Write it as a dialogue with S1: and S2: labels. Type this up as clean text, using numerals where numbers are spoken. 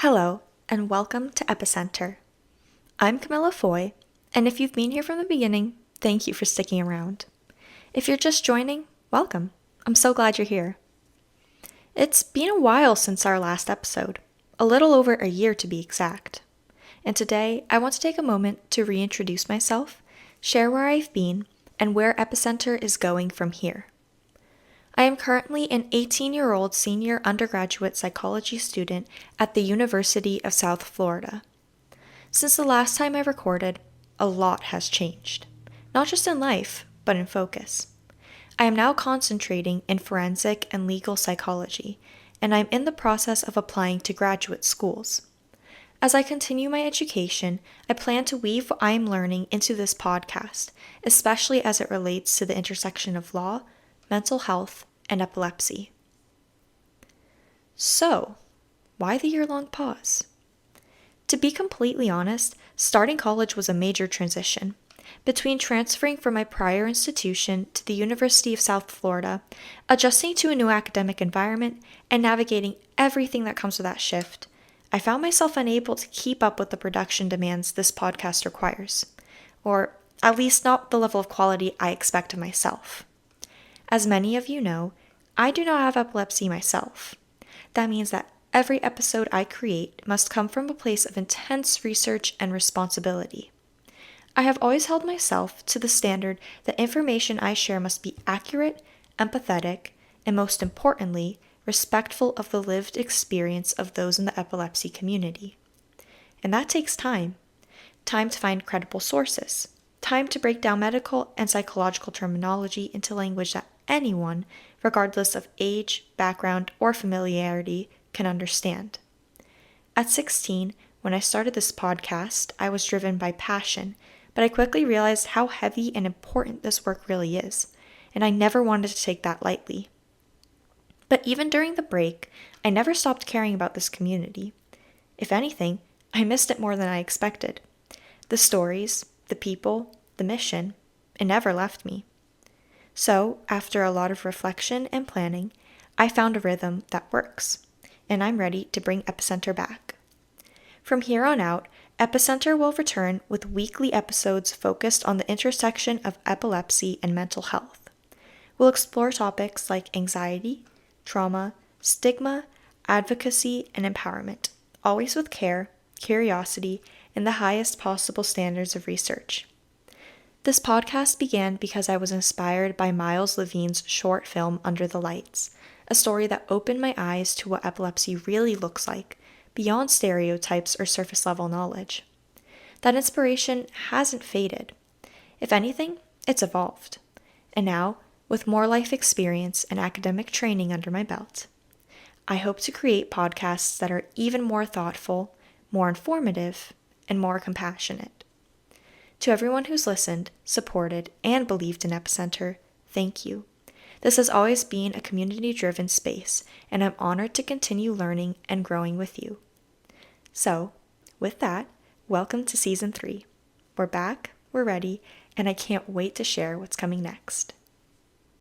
S1: Hello, and welcome to Epi-Center. I'm Camilla Foy, and if you've been here from the beginning, thank you for sticking around. If you're just joining, welcome. I'm so glad you're here. It's been a while since our last episode, a little over a year to be exact. And today, I want to take a moment to reintroduce myself, share where I've been, and where Epi-Center is going from here. I am currently an 18-year-old senior undergraduate psychology student at the University of South Florida. Since the last time I recorded, a lot has changed, not just in life, but in focus. I am now concentrating in forensic and legal psychology, and I'm in the process of applying to graduate schools. As I continue my education, I plan to weave what I am learning into this podcast, especially as it relates to the intersection of law, mental health, and epilepsy. So, why the year-long pause? To be completely honest, starting college was a major transition. Between transferring from my prior institution to the University of South Florida, adjusting to a new academic environment, and navigating everything that comes with that shift, I found myself unable to keep up with the production demands this podcast requires, or at least not the level of quality I expect of myself. As many of you know, I do not have epilepsy myself. That means that every episode I create must come from a place of intense research and responsibility. I have always held myself to the standard that information I share must be accurate, empathetic, and most importantly, respectful of the lived experience of those in the epilepsy community. And that takes time. Time to find credible sources. Time to break down medical and psychological terminology into language that anyone, regardless of age, background, or familiarity, can understand. At 16, when I started this podcast, I was driven by passion, but I quickly realized how heavy and important this work really is, and I never wanted to take that lightly. But even during the break, I never stopped caring about this community. If anything, I missed it more than I expected. The stories, the people, the mission, it never left me. So, after a lot of reflection and planning, I found a rhythm that works, and I'm ready to bring Epi-Center back. From here on out, Epi-Center will return with weekly episodes focused on the intersection of epilepsy and mental health. We'll explore topics like anxiety, trauma, stigma, advocacy, and empowerment, always with care, curiosity, and the highest possible standards of research. This podcast began because I was inspired by Miles Levine's short film Under the Lights, a story that opened my eyes to what epilepsy really looks like, beyond stereotypes or surface-level knowledge. That inspiration hasn't faded. If anything, it's evolved. And now, with more life experience and academic training under my belt, I hope to create podcasts that are even more thoughtful, more informative, and more compassionate. To everyone who's listened, supported, and believed in Epi-Center, thank you. This has always been a community-driven space, and I'm honored to continue learning and growing with you. So, with that, welcome to Season 3. We're back, we're ready, and I can't wait to share what's coming next.